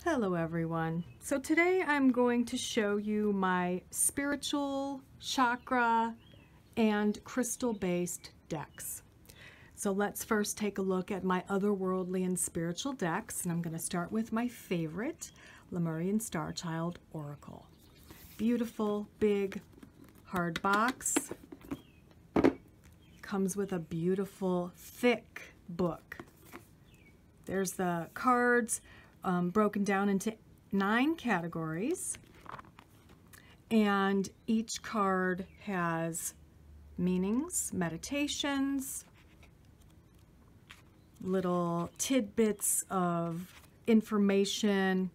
Hello everyone. So today I'm going to show you my spiritual, chakra, and crystal-based decks. So let's first take a look at my otherworldly and spiritual decks, and I'm going to start with my favorite, Lemurian Star Child Oracle. Beautiful, big, hard box. Comes with a beautiful, thick book. There's the cards. Broken down into 9 categories, and each card has meanings, meditations, little tidbits of information,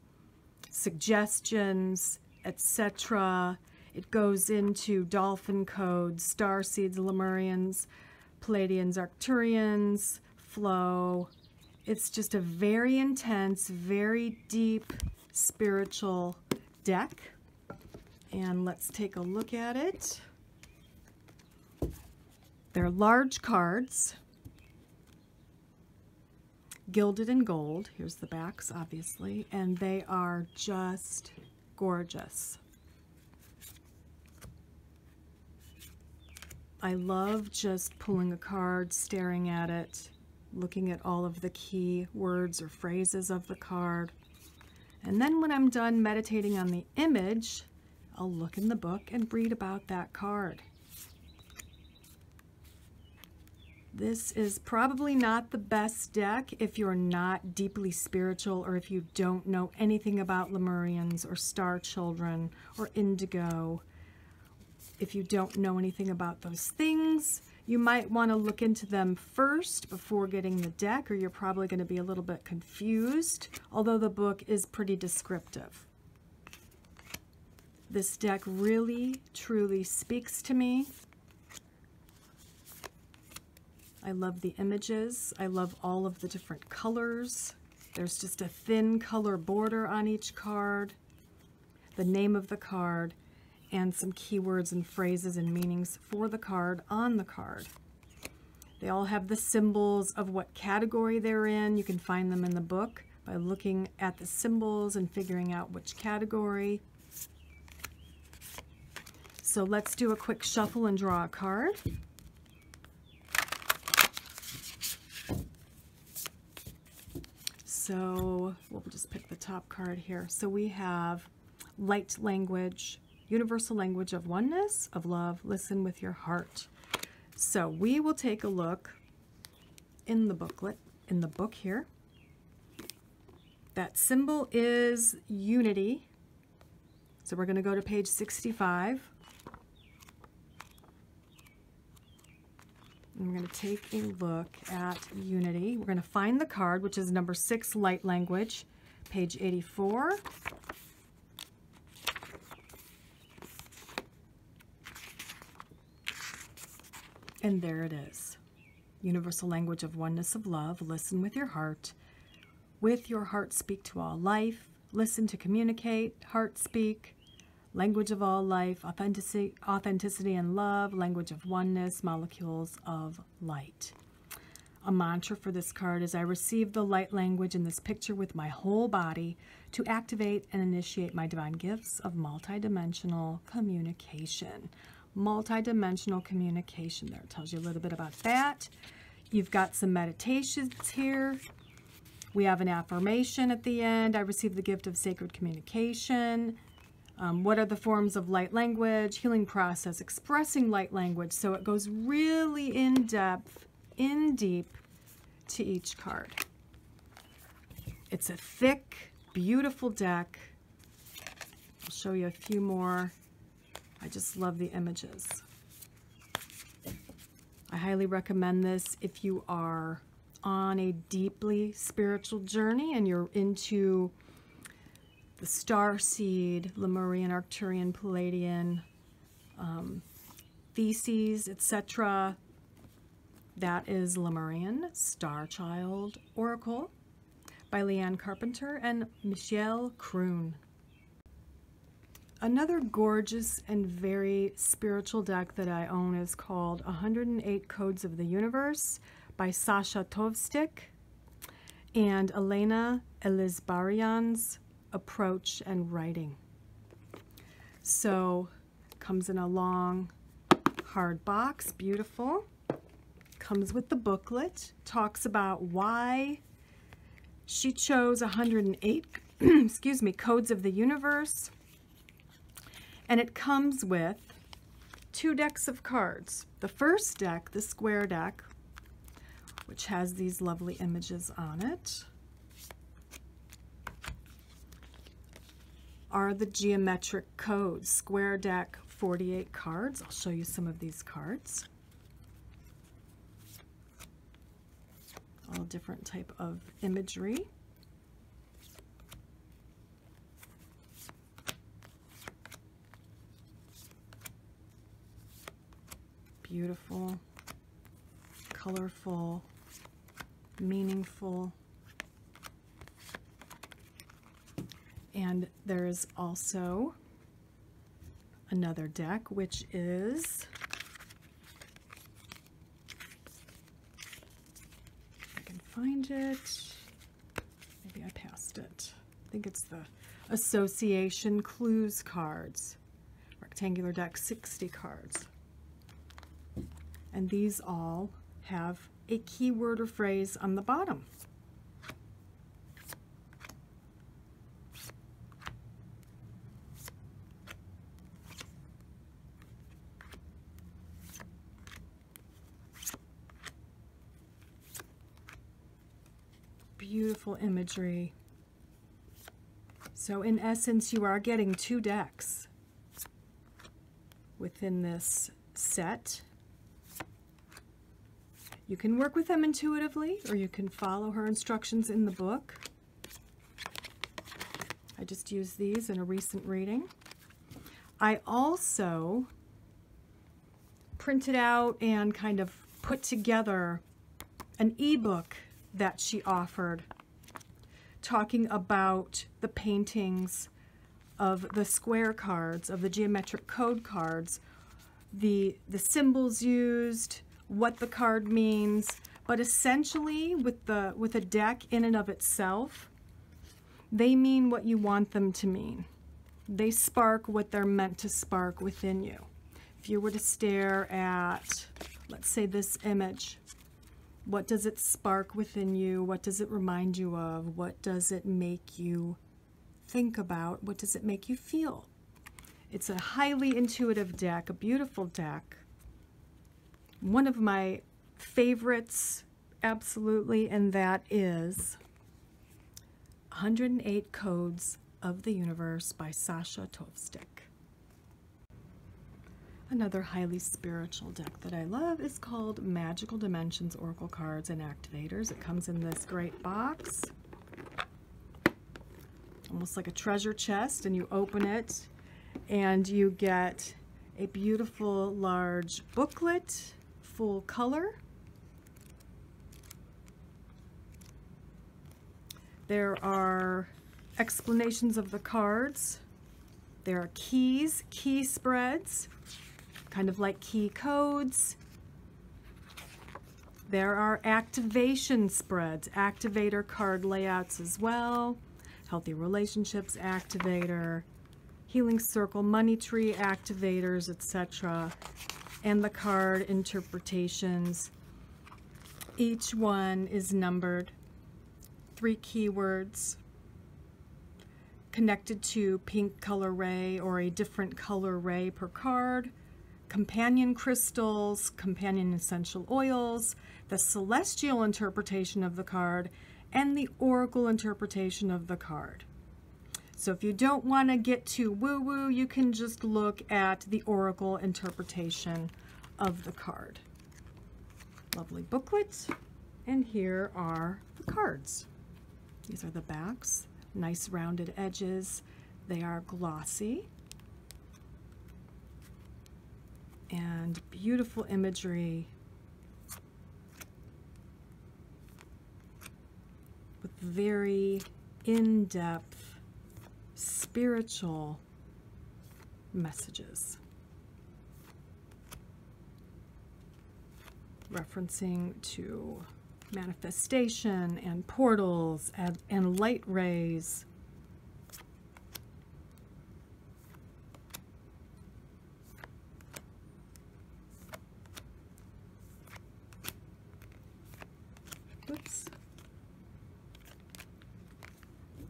suggestions, etc. It goes into dolphin codes, star seeds, Lemurians, Pleiadians, Arcturians, flow. It's just a very intense, very deep spiritual deck. And let's take a look at it. They're large cards, gilded in gold. Here's the backs, obviously, and they are just gorgeous. I love just pulling a card, staring at it, looking at all of the key words or phrases of the card. And then when I'm done meditating on the image, I'll look in the book and read about that card. This is probably not the best deck if you're not deeply spiritual or if you don't know anything about Lemurians or star children or indigo. If you don't know anything about those things, you might want to look into them first before getting the deck, or you're probably going to be a little bit confused, although the book is pretty descriptive. This deck really, truly speaks to me. I love the images. I love all of the different colors. There's just a thin color border on each card, the name of the card, and some keywords and phrases and meanings for the card on the card. They all have the symbols of what category they're in. You can find them in the book by looking at the symbols and figuring out which category. So let's do a quick shuffle and draw a card. So we'll just pick the top card here. So we have light language, universal language of oneness, of love, listen with your heart. So we will take a look in the booklet, in the book here. That symbol is unity. So we're going to go to page 65. And we're going to take a look at unity. We're going to find the card, which is number 6, light language, page 84. And there it is. Universal language of oneness, of love. Listen with your heart. With your heart, speak to all life. Listen to communicate. Heart speak. Language of all life. Authenticity and love. Language of oneness. Molecules of light. A mantra for this card is, I receive the light language in this picture with my whole body to activate and initiate my divine gifts of multidimensional communication. Multidimensional communication. There, it tells you a little bit about that. You've got some meditations here. We have an affirmation at the end. I received the gift of sacred communication. What are the forms of light language? Healing process, expressing light language. So it goes really in depth, in deep to each card. It's a thick, beautiful deck. I'll show you a few more. I just love the images. I highly recommend this if you are on a deeply spiritual journey and you're into the star seed, Lemurian, Arcturian, Pleiadian, theses, etc. That is Lemurian Star Child Oracle by Leanne Carpenter and Michelle Kroon. Another gorgeous and very spiritual deck that I own is called 108 Codes of the Universe by Sasha Tovstik and Elena Elizbarian's approach and writing. So comes in a long hard box, beautiful. Comes with the booklet, talks about why she chose 108 excuse me, codes of the universe. And it comes with 2 decks of cards. The first deck, the square deck, which has these lovely images on it, are the geometric codes. Square deck, 48 cards. I'll show you some of these cards. All different type of imagery. Beautiful, colorful, meaningful. And there is also another deck, which is, if I can find it, maybe I passed it. I think it's the Association Clues cards. Rectangular deck, 60 cards. And these all have a keyword or phrase on the bottom. Beautiful imagery. So in essence, you are getting 2 decks within this set. You can work with them intuitively, or you can follow her instructions in the book. I just used these in a recent reading. I also printed out and kind of put together an ebook that she offered, talking about the paintings of the square cards, of the geometric code cards, the symbols used, what the card means, but essentially with a deck in and of itself, they mean what you want them to mean. They spark what they're meant to spark within you. If you were to stare at, let's say, this image, what does it spark within you? What does it remind you of? What does it make you think about? What does it make you feel? It's a highly intuitive deck, a beautiful deck. One of my favorites, absolutely, and that is 108 Codes of the Universe by Sasha Tovstik. Another highly spiritual deck that I love is called Magical Dimensions Oracle Cards and Activators. It comes in this great box, almost like a treasure chest, and you open it and you get a beautiful large booklet, full color. There are explanations of the cards. There are keys, key spreads, kind of like key codes. There are activation spreads, activator card layouts as well, healthy relationships activator, healing circle, money tree activators, etc., and the card interpretations. Each one is numbered, 3 keywords connected to pink color ray or a different color ray per card, companion crystals, companion essential oils, the celestial interpretation of the card, and the oracle interpretation of the card. So if you don't want to get too woo-woo, you can just look at the oracle interpretation of the card. Lovely booklet, and here are the cards. These are the backs, nice rounded edges. They are glossy and beautiful imagery with very in-depth spiritual messages, referencing to manifestation and portals and light rays,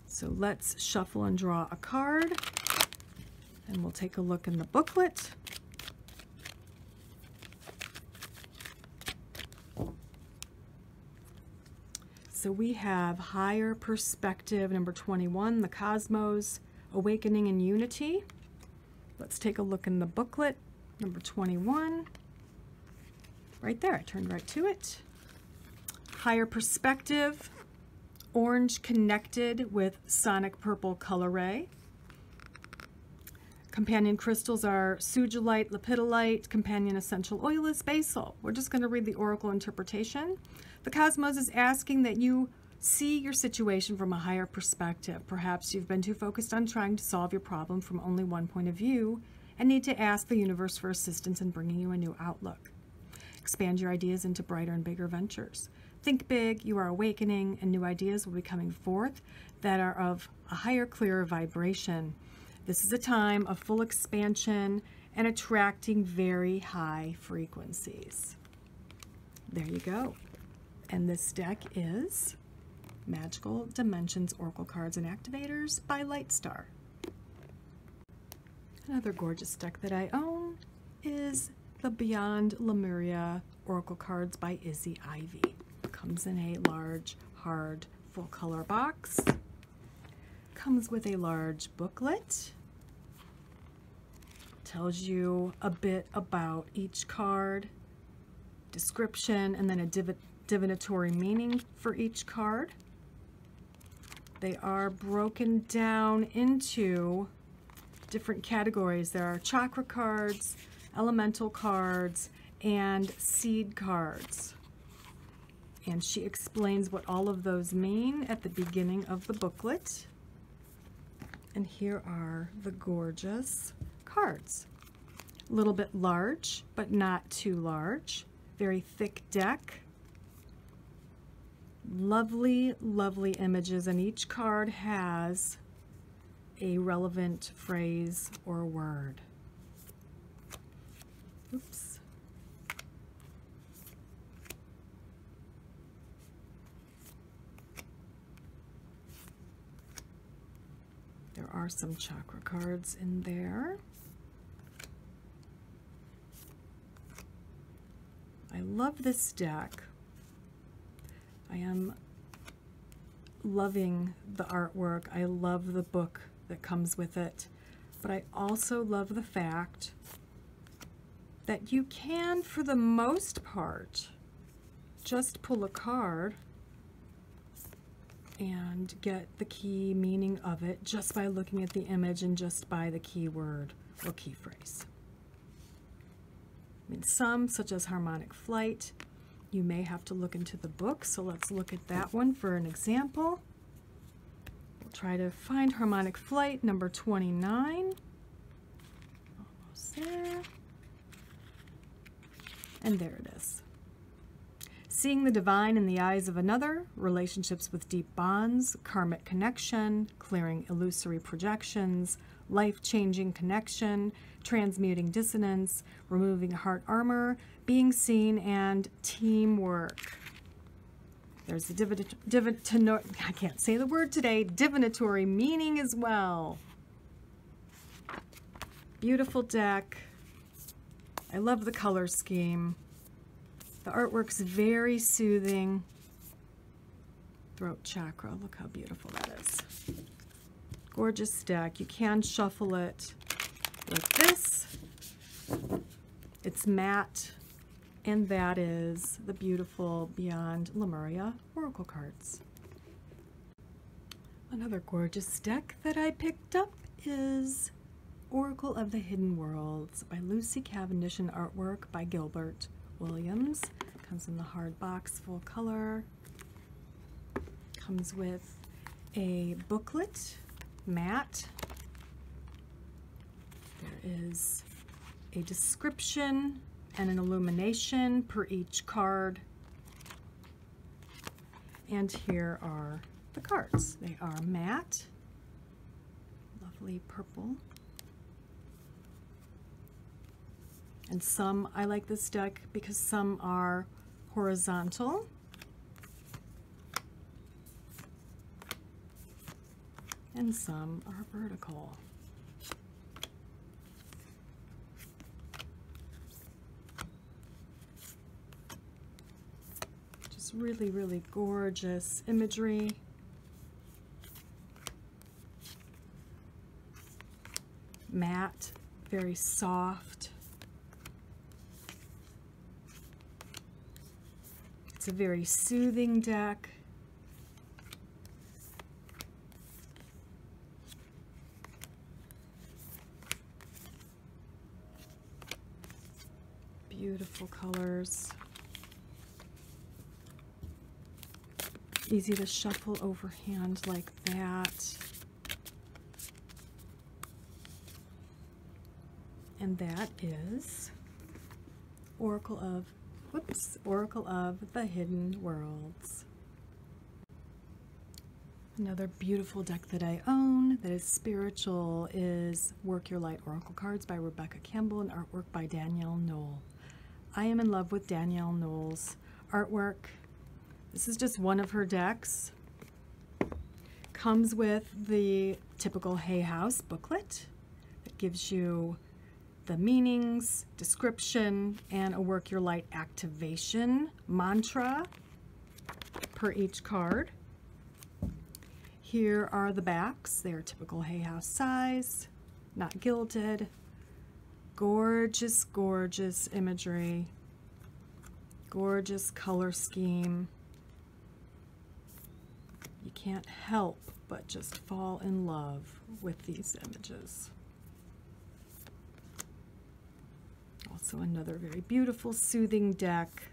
So let's shuffle and draw a card, and we'll take a look in the booklet. So we have higher perspective, number 21, the cosmos, awakening and unity. Let's take a look in the booklet, number 21. Right there, I turned right to it. Higher perspective, orange connected with sonic purple color ray. Companion crystals are sugilite, lepidolite. Companion essential oil is basil. We're just going to read the oracle interpretation. The cosmos is asking that you see your situation from a higher perspective. Perhaps you've been too focused on trying to solve your problem from only one point of view and need to ask the universe for assistance in bringing you a new outlook. Expand your ideas into brighter and bigger ventures. Think big, you are awakening, and new ideas will be coming forth that are of a higher, clearer vibration. This is a time of full expansion and attracting very high frequencies. There you go. And this deck is Magical Dimensions Oracle Cards and Activators by Lightstar. Another gorgeous deck that I own is the Beyond Lemuria Oracle Cards by Izzy Ivy. It comes in a large, hard, full color box. Comes with a large booklet. Tells you a bit about each card, description, and then a divinatory meaning for each card. They are broken down into different categories. There are chakra cards, elemental cards, and seed cards. And she explains what all of those mean at the beginning of the booklet. And here are the gorgeous cards. A little bit large, but not too large. Very thick deck. Lovely, lovely images, and each card has a relevant phrase or word. Oops. There are some chakra cards in there. I love this deck. I am loving the artwork. I love the book that comes with it. But I also love the fact that you can, for the most part, just pull a card and get the key meaning of it just by looking at the image and just by the key word or key phrase. I mean, some, such as harmonic flight, you may have to look into the book, so let's look at that one for an example. We'll try to find harmonic flight, number 29. Almost there. And there it is. Seeing the divine in the eyes of another, relationships with deep bonds, karmic connection, clearing illusory projections, life-changing connection, transmuting dissonance, removing heart armor, being seen, and teamwork. There's the I can't say the word today, divinatory meaning as well. Beautiful deck. I love the color scheme. The artwork's very soothing. Throat chakra, look how beautiful that is. Gorgeous deck. You can shuffle it like this. It's matte, and that is the beautiful Beyond Lemuria Oracle cards. Another gorgeous deck that I picked up is Oracle of the Hidden Worlds by Lucy Cavendish and artwork by Gilbert Williams. Comes in the hard box, full color. Comes with a booklet, matte. There is a description and an illumination per each card. And here are the cards. They are matte, lovely purple. And some, I like this deck because some are horizontal and some are vertical. Just really, really gorgeous imagery. Matte, very soft. It's a very soothing deck. Beautiful colors. Easy to shuffle overhand like that. And that is Oracle of the Hidden Worlds. Another beautiful deck that I own that is spiritual is Work Your Light Oracle Cards by Rebecca Campbell and artwork by Danielle Knoll. I am in love with Danielle Knoll's artwork. This is just one of her decks. Comes with the typical Hay House booklet that gives you the meanings, description, and a Work Your Light activation mantra per each card. Here are the backs. They are typical Hay House size, not gilded. Gorgeous, gorgeous imagery. Gorgeous color scheme. You can't help but just fall in love with these images. Also another very beautiful, soothing deck.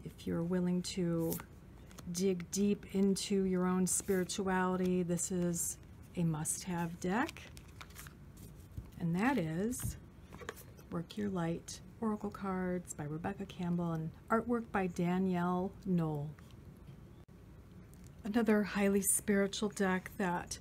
If you're willing to dig deep into your own spirituality, this is a must-have deck. And that is Work Your Light Oracle Cards by Rebecca Campbell and artwork by Danielle Knoll. Another highly spiritual deck that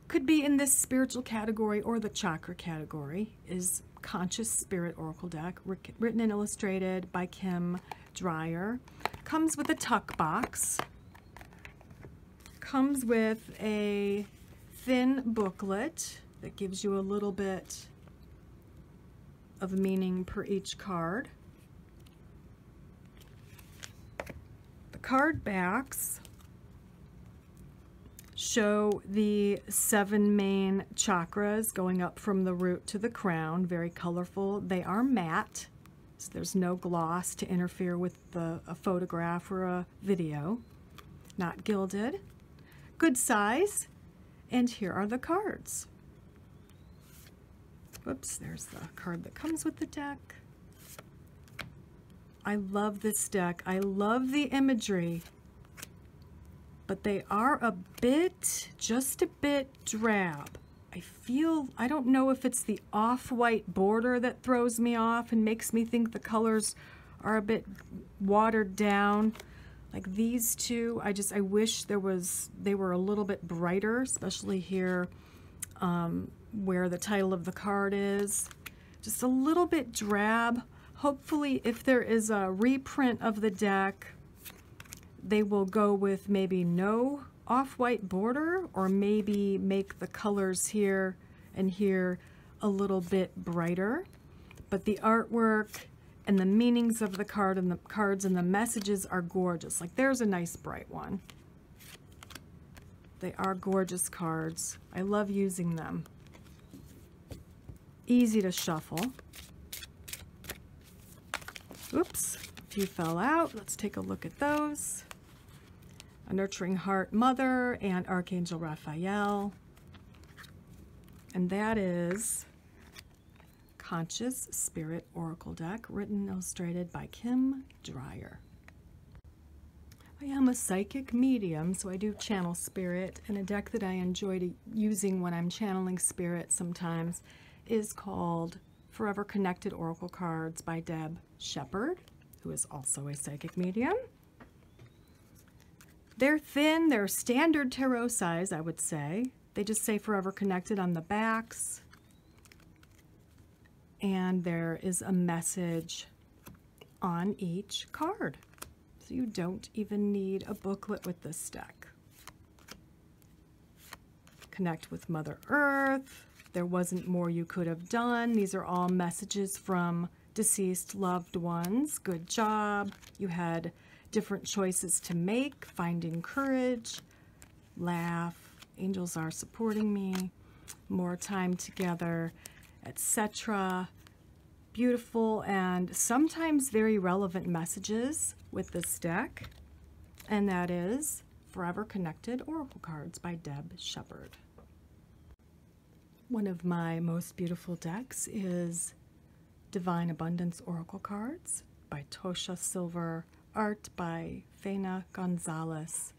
could be in this spiritual category or the chakra category is Conscious Spirit Oracle deck, written and illustrated by Kim Dreyer. Comes with a tuck box. Comes with a thin booklet that gives you a little bit of meaning per each card. The card backs show the 7 main chakras going up from the root to the crown. Very colorful. They are matte, so there's no gloss to interfere with a photograph or a video. Not gilded. Good size. And here are the cards. Whoops, there's the card that comes with the deck. I love this deck. I love the imagery. But they are just a bit drab. I don't know if it's the off-white border that throws me off and makes me think the colors are a bit watered down. Like these two, I wish they were a little bit brighter, especially here where the title of the card is. Just a little bit drab. Hopefully, if there is a reprint of the deck, they will go with maybe no off-white border, or maybe make the colors here and here a little bit brighter. But the artwork and the meanings of the cards and the messages are gorgeous. Like there's a nice bright one. They are gorgeous cards. I love using them. Easy to shuffle. Oops, a few fell out. Let's take a look at those. A Nurturing Heart Mother and Archangel Raphael. And that is Conscious Spirit Oracle deck, written and illustrated by Kim Dreyer. I am a psychic medium, so I do channel spirit, and a deck that I enjoy using when I'm channeling spirit sometimes is called Forever Connected Oracle Cards by Deb Shepard, who is also a psychic medium. They're thin, they're standard tarot size, I would say. They just say Forever Connected on the backs. And there is a message on each card. So you don't even need a booklet with this deck. Connect with Mother Earth. There wasn't more you could have done. These are all messages from deceased loved ones. Good job. You had different choices to make. Finding courage. Laugh. Angels are supporting me. More time together, etc. Beautiful and sometimes very relevant messages with this deck. And that is Forever Connected Oracle Cards by Deb Shepard. One of my most beautiful decks is Divine Abundance Oracle Cards by Tosha Silver, art by Fena Gonzalez.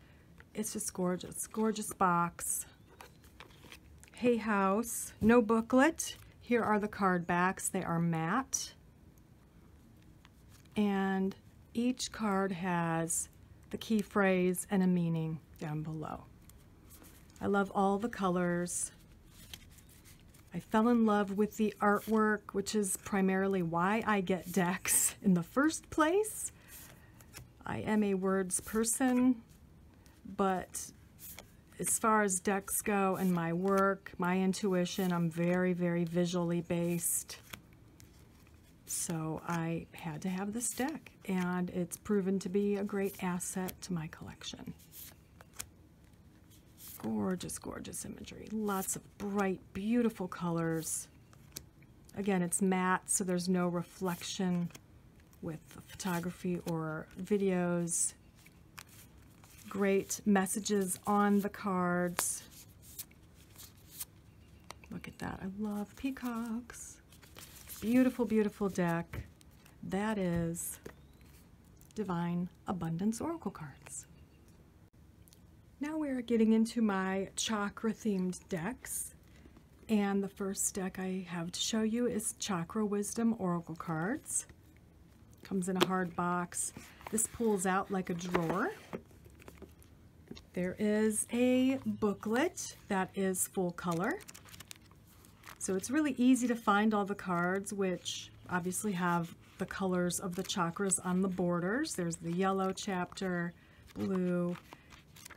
It's just gorgeous, gorgeous box. Hay House, no booklet. Here are the card backs. They are matte. And each card has the key phrase and a meaning down below. I love all the colors. I fell in love with the artwork, which is primarily why I get decks in the first place. I am a words person, but as far as decks go and my work, my intuition, I'm very, very visually based. So I had to have this deck, and it's proven to be a great asset to my collection. Gorgeous, gorgeous imagery. Lots of bright, beautiful colors. Again, it's matte, so there's no reflection with photography or videos. Great messages on the cards. Look at that. I love peacocks. Beautiful, beautiful deck. That is Divine Abundance Oracle Cards. Now we're getting into my chakra themed decks. And the first deck I have to show you is Chakra Wisdom Oracle Cards. Comes in a hard box. This pulls out like a drawer. There is a booklet that is full color. So it's really easy to find all the cards, which obviously have the colors of the chakras on the borders. There's the yellow chapter, blue,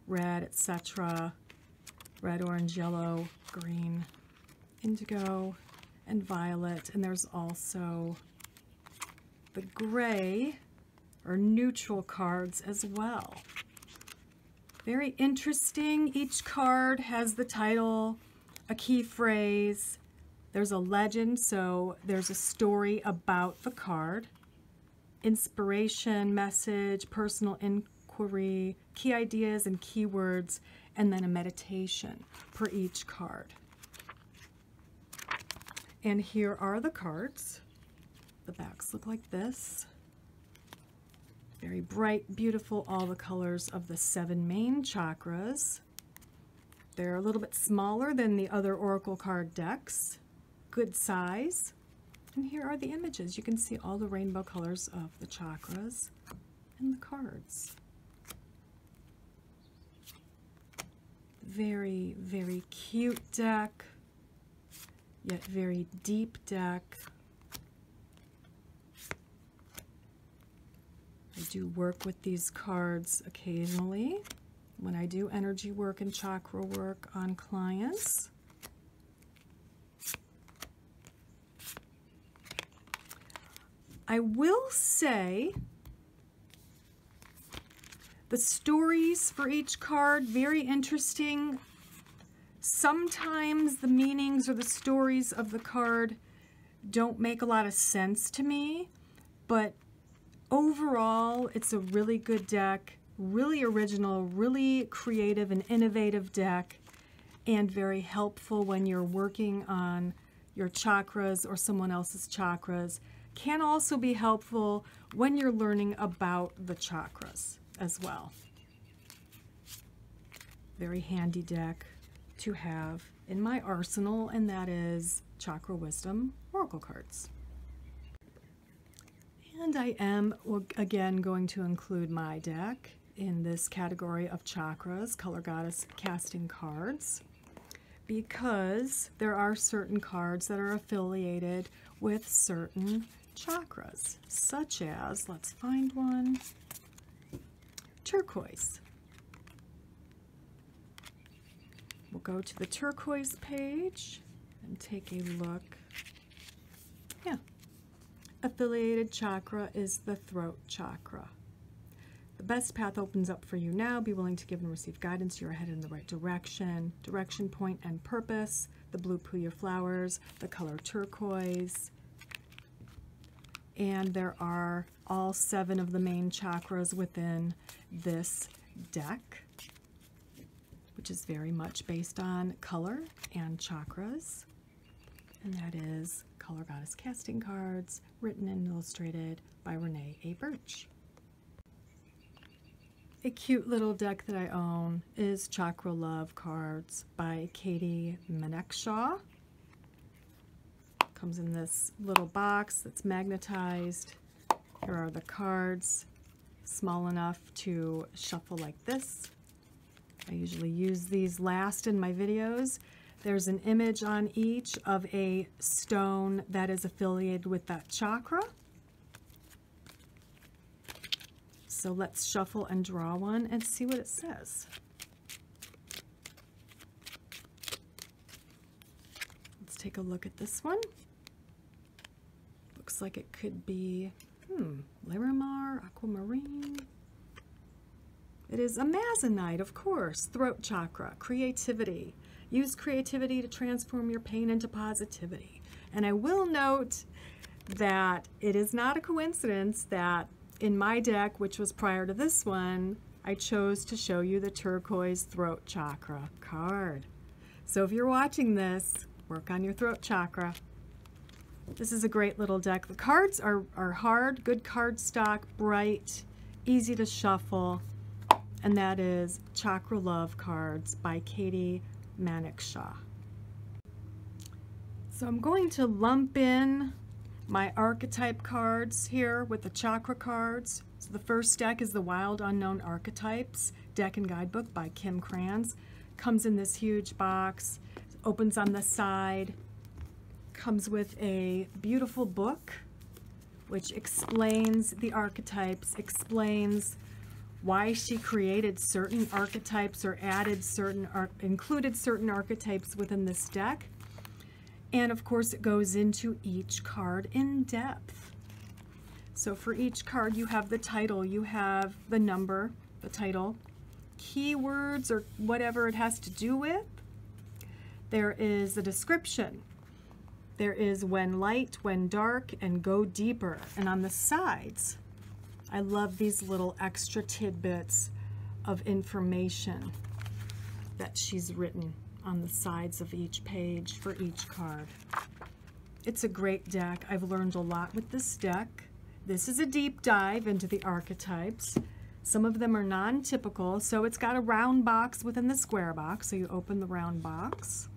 red, etc. Red, orange, yellow, green, indigo, and violet. And there's also the gray or neutral cards as well. Very interesting. Each card has the title, a key phrase. There's a legend, so there's a story about the card. Inspiration, message, personal inquiry, key ideas and keywords, and then a meditation per each card. And here are the cards. The backs look like this. Very bright, beautiful, all the colors of the 7 main chakras. They're a little bit smaller than the other oracle card decks. Good size. And here are the images. You can see all the rainbow colors of the chakras and the cards. Very, very cute deck, yet very deep deck. I do work with these cards occasionally when I do energy work and chakra work on clients. I will say the stories for each card, very interesting. Sometimes the meanings or the stories of the card don't make a lot of sense to me, but overall, it's a really good deck, really original, really creative and innovative deck, and very helpful when you're working on your chakras or someone else's chakras. Can also be helpful when you're learning about the chakras as well. Very handy deck to have in my arsenal, and that is Chakra Wisdom Oracle Cards. And I am, again, going to include my deck in this category of chakras, Color Goddess casting cards, because there are certain cards that are affiliated with certain chakras, such as, let's find one. turquoise. We'll go to the turquoise page and take a look. Yeah. Affiliated chakra is the throat chakra. The best path opens up for you now. Be willing to give and receive guidance. You're headed in the right direction. Direction, point, and purpose. The blue puya flowers. The color turquoise. And there are all 7 of the main chakras within this deck, which is very much based on color and chakras. And that is Color Goddess Casting Cards, written and illustrated by Renee A. Birch. A cute little deck that I own is Chakra Love Cards by Katie Manekshaw. Comes in this little box that's magnetized. Here are the cards, small enough to shuffle like this. I usually use these last in my videos. There's an image on each of a stone that is affiliated with that chakra. So let's shuffle and draw one and see what it says. Let's take a look at this one. Looks like it could be, Lemuria, aquamarine. It is Amazonite, of course. Throat chakra, creativity. Use creativity to transform your pain into positivity. And I will note that it is not a coincidence that in my deck, which was prior to this one, I chose to show you the turquoise throat chakra card. So if you're watching this, work on your throat chakra. This is a great little deck. The cards are hard, good card stock, bright, easy to shuffle. And that is Chakra Love Cards by Katie Manekshaw. So I'm going to lump in my archetype cards here with the chakra cards. So the first deck is the Wild Unknown Archetypes deck and guidebook by Kim Kranz. Comes in this huge box, opens on the side, comes with a beautiful book which explains the archetypes, explains why she created certain archetypes or added certain, included certain archetypes within this deck. And of course it goes into each card in depth. So for each card you have the title, you have the number, the title, keywords or whatever it has to do with. There is a description. There is when light, when dark, and go deeper. And on the sides, I love these little extra tidbits of information that she's written on the sides of each page for each card. It's a great deck. I've learned a lot with this deck. This is a deep dive into the archetypes. Some of them are non-typical, so it's got a round box within the square box, so you open the round box.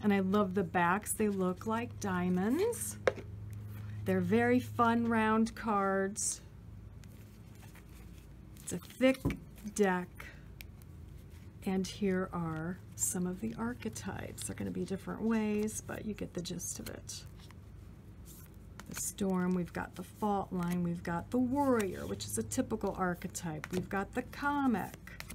And I love the backs. They look like diamonds. They're very fun round cards. It's a thick deck. And here are some of the archetypes. They're going to be different ways, but you get the gist of it. The storm, we've got the fault line, we've got the warrior, which is a typical archetype. We've got the comic.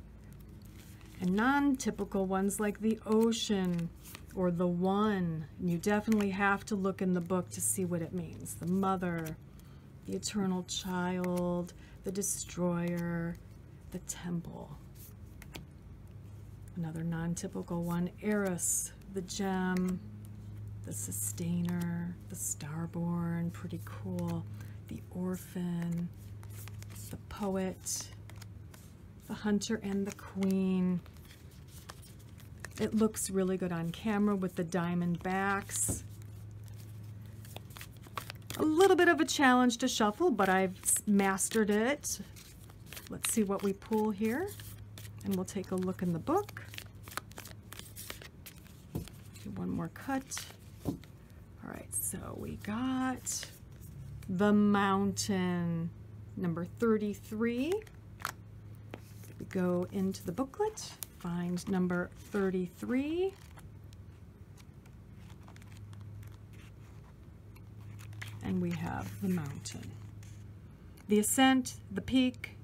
And non-typical ones like the ocean or the one. You definitely have to look in the book to see what it means. The mother, the eternal child, the destroyer, the temple. Another non-typical one, Eris, the gem, the sustainer, the starborn, pretty cool, the orphan, the poet, the hunter, and the queen. It looks really good on camera with the diamond backs. A little bit of a challenge to shuffle, but I've mastered it. Let's see what we pull here. And we'll take a look in the book. Do one more cut. All right, so we got the mountain, number 33. We go into the booklet, find number 33. And we have the mountain. The ascent, the peak,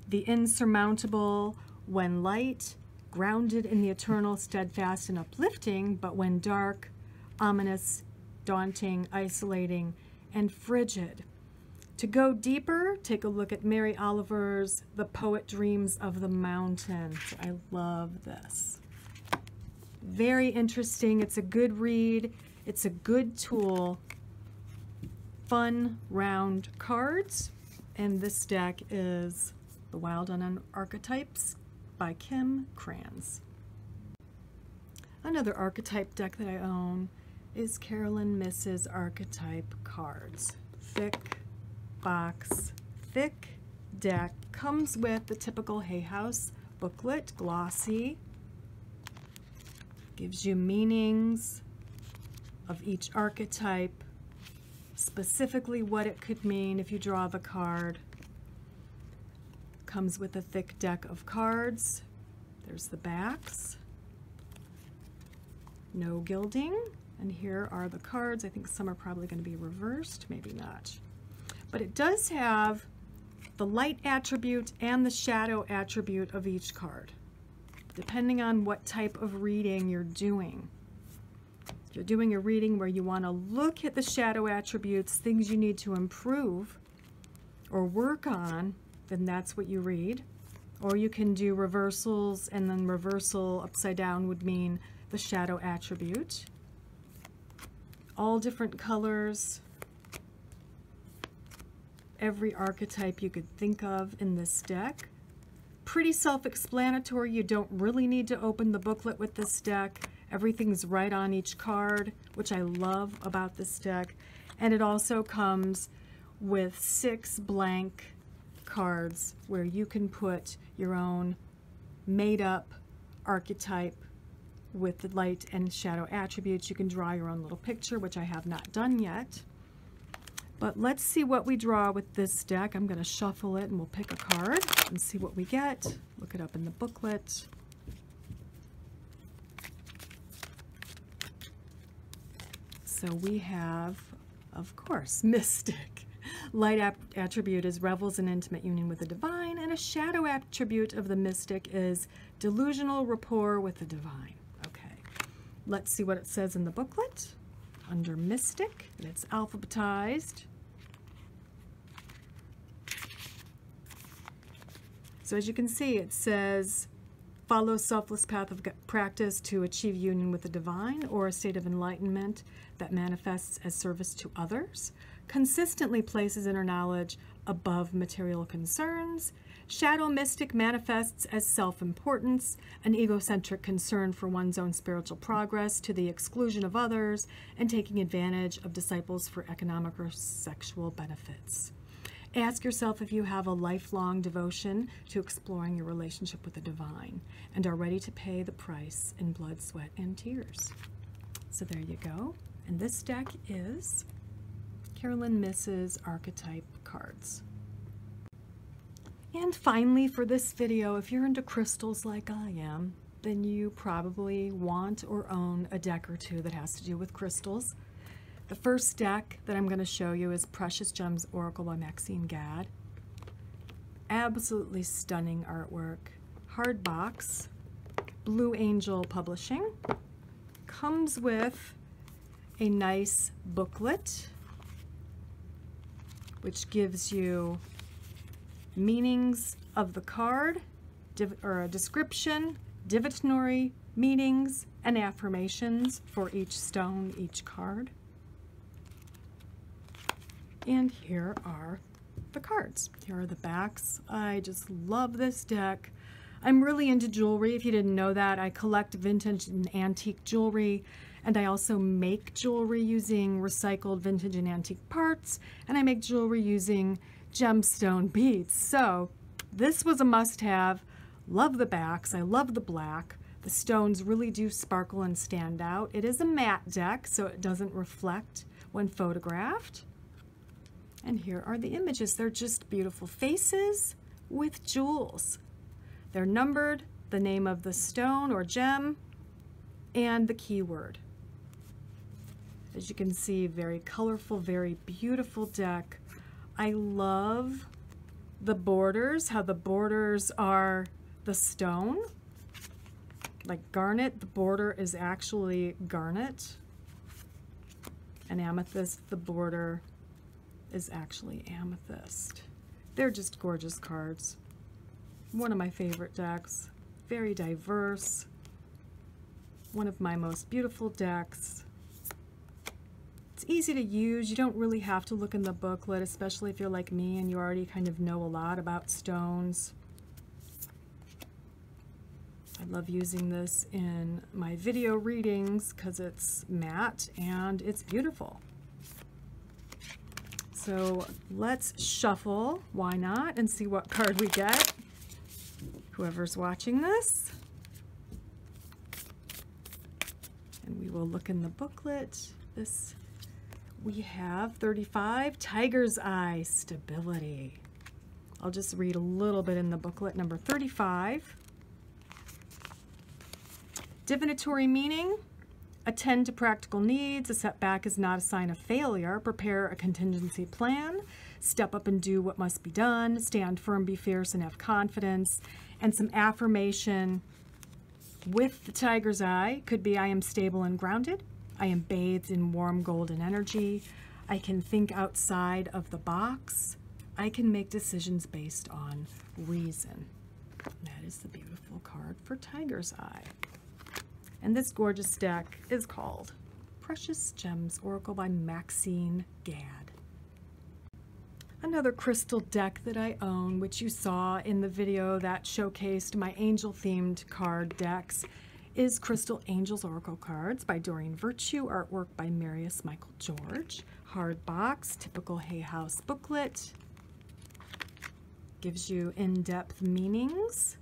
the insurmountable when light, grounded in the eternal, steadfast and uplifting, but when dark, ominous, daunting, isolating, and frigid. To go deeper, take a look at Mary Oliver's The Poet Dreams of the Mountain. I love this. Very interesting. It's a good read. It's a good tool. Fun round cards. And this deck is The Wild Unknown Archetypes by Kim Kranz. Another archetype deck that I own is Carolyn Mrs. Archetype cards. Thick box, thick deck. Comes with the typical Hay House booklet, glossy. Gives you meanings of each archetype, specifically what it could mean if you draw the card. Comes with a thick deck of cards. There's the backs. No gilding. And here are the cards. I think some are probably going to be reversed, maybe not. But it does have the light attribute and the shadow attribute of each card, depending on what type of reading you're doing. If you're doing a reading where you want to look at the shadow attributes, things you need to improve or work on, then that's what you read. Or you can do reversals, and then reversal upside down would mean the shadow attribute. All different colors. Every archetype you could think of in this deck. Pretty self-explanatory. You don't really need to open the booklet with this deck. Everything's right on each card, which I love about this deck. And it also comes with 6 blank cards where you can put your own made-up archetype with the light and shadow attributes. You can draw your own little picture, which I have not done yet. But let's see what we draw with this deck. I'm going to shuffle it and we'll pick a card and see what we get. Look it up in the booklet. So we have, of course, Mystic. Light attribute is revels in intimate union with the divine, and a shadow attribute of the Mystic is delusional rapport with the divine. Okay, let's see what it says in the booklet. Under Mystic, and it's alphabetized. So as you can see, it says, follow selfless path of practice to achieve union with the divine, or a state of enlightenment that manifests as service to others, consistently places inner knowledge above material concerns. Shadow Mystic manifests as self-importance, an egocentric concern for one's own spiritual progress to the exclusion of others, and taking advantage of disciples for economic or sexual benefits. Ask yourself if you have a lifelong devotion to exploring your relationship with the divine and are ready to pay the price in blood, sweat, and tears. So there you go. And this deck is Carolyn Mrs. Archetype cards. And finally, for this video, if you're into crystals like I am, then you probably want or own a deck or two that has to do with crystals. The first deck that I'm going to show you is Precious Gems Oracle by Maxine Gadd. Absolutely stunning artwork. Hard box. Blue Angel Publishing. Comes with a nice booklet, which gives you meanings of the card, or a description, divinatory meanings, and affirmations for each stone, each card. And here are the cards. Here are the backs. I just love this deck. I'm really into jewelry. If you didn't know that, I collect vintage and antique jewelry, and I also make jewelry using recycled vintage and antique parts, and I make jewelry using gemstone beads. So this was a must-have. Love the backs. I love the black. The stones really do sparkle and stand out. It is a matte deck, so it doesn't reflect when photographed. And here are the images. They're just beautiful faces with jewels. They're numbered, the name of the stone or gem, and the keyword. As you can see, very colorful, very beautiful deck. I love the borders, how the borders are the stone. Like garnet, the border is actually garnet. And amethyst, the border is actually amethyst. They're just gorgeous cards. One of my favorite decks. Very diverse. One of my most beautiful decks. It's easy to use. You don't really have to look in the booklet, especially if you're like me and you already kind of know a lot about stones. I love using this in my video readings because it's matte and it's beautiful. So let's shuffle, why not, and see what card we get. Whoever's watching this. And we will look in the booklet. We have 35, Tiger's Eye, Stability. I'll just read a little bit in the booklet. Number 35. Divinatory meaning, attend to practical needs. A setback is not a sign of failure. Prepare a contingency plan. Step up and do what must be done. Stand firm, be fierce, and have confidence. And some affirmation with the Tiger's Eye could be, I am stable and grounded. I am bathed in warm golden energy. I can think outside of the box. I can make decisions based on reason. That is the beautiful card for Tiger's Eye. And this gorgeous deck is called Precious Gems Oracle by Maxine Gadd. Another crystal deck that I own, which you saw in the video that showcased my angel-themed card decks, is Crystal Angels Oracle Cards by Doreen Virtue, artwork by Marius Michael George. Hard box, typical Hay House booklet. Gives you in-depth meanings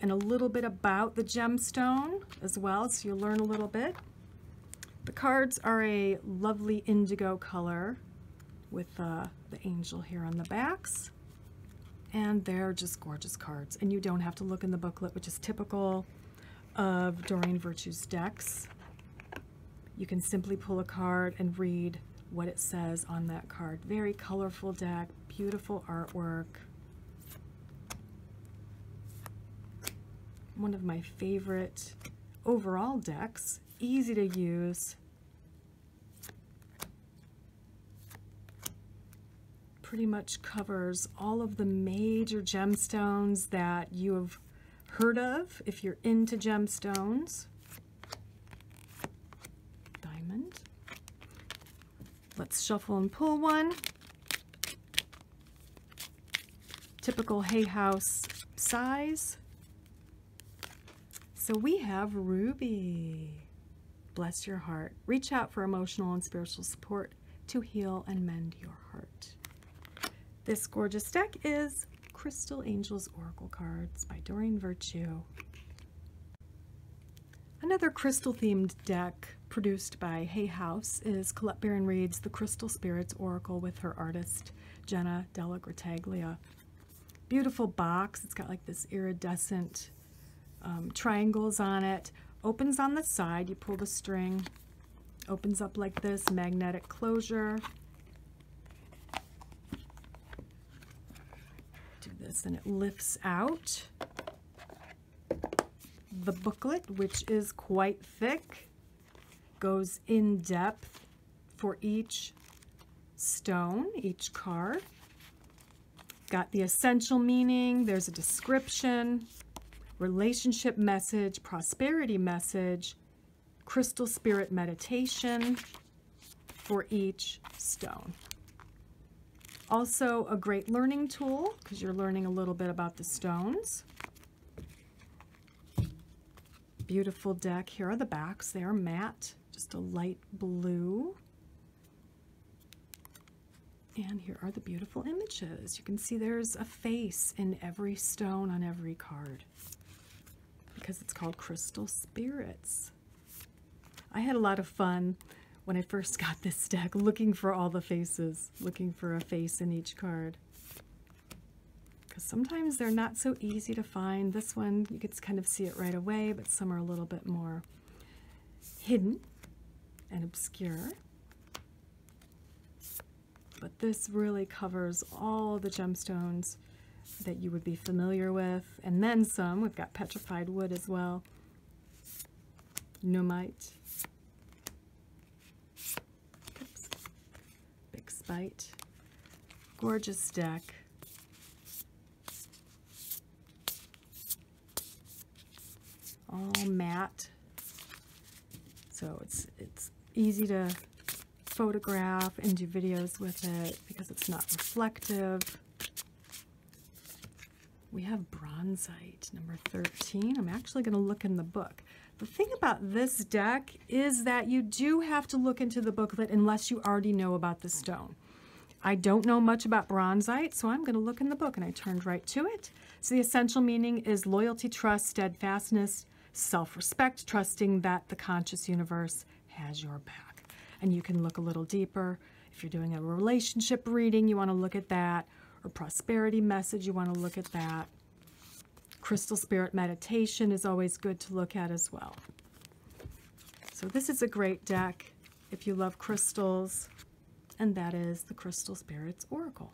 and a little bit about the gemstone as well, so you learn a little bit. The cards are a lovely indigo color with the angel here on the backs. And they're just gorgeous cards. And you don't have to look in the booklet, which is typical of Doreen Virtue's decks. You can simply pull a card and read what it says on that card. Very colorful deck, beautiful artwork. One of my favorite overall decks, easy to use. Pretty much covers all of the major gemstones that you have heard of if you're into gemstones. Diamond. Let's shuffle and pull one. Typical Hay House size. So we have Ruby. Bless your heart. Reach out for emotional and spiritual support to heal and mend your heart. This gorgeous deck is Crystal Angels Oracle Cards by Doreen Virtue. Another crystal-themed deck produced by Hay House is Colette Baron Reid's The Crystal Spirits Oracle with her artist, Jenna Della Grataglia. Beautiful box. It's got like this iridescent triangles on it. Opens on the side. You pull the string. Opens up like this. Magnetic closure. Do this and it lifts out. The booklet, which is quite thick, goes in depth for each stone, each card. Got the essential meaning. There's a description. Relationship message, prosperity message, crystal spirit meditation for each stone. Also a great learning tool because you're learning a little bit about the stones. Beautiful deck. Here are the backs. They are matte, just a light blue. And here are the beautiful images. You can see there's a face in every stone on every card, because it's called Crystal Spirits. I had a lot of fun when I first got this deck looking for all the faces, looking for a face in each card. Because sometimes they're not so easy to find. This one, you could kind of see it right away, but some are a little bit more hidden and obscure. But this really covers all the gemstones that you would be familiar with, and then some. We've got petrified wood as well. Numite. Oops. Big Spite. Gorgeous deck. All matte. So it's easy to photograph and do videos with it because it's not reflective. We have bronzite, number 13. I'm actually going to look in the book. The thing about this deck is that you do have to look into the booklet unless you already know about the stone. I don't know much about bronzite, so I'm going to look in the book, and I turned right to it. So the essential meaning is loyalty, trust, steadfastness, self-respect, trusting that the conscious universe has your back. And you can look a little deeper. If you're doing a relationship reading, you want to look at that. Or prosperity message, you want to look at that. Crystal spirit meditation is always good to look at as well. So this is a great deck if you love crystals, and that is the Crystal Spirits Oracle.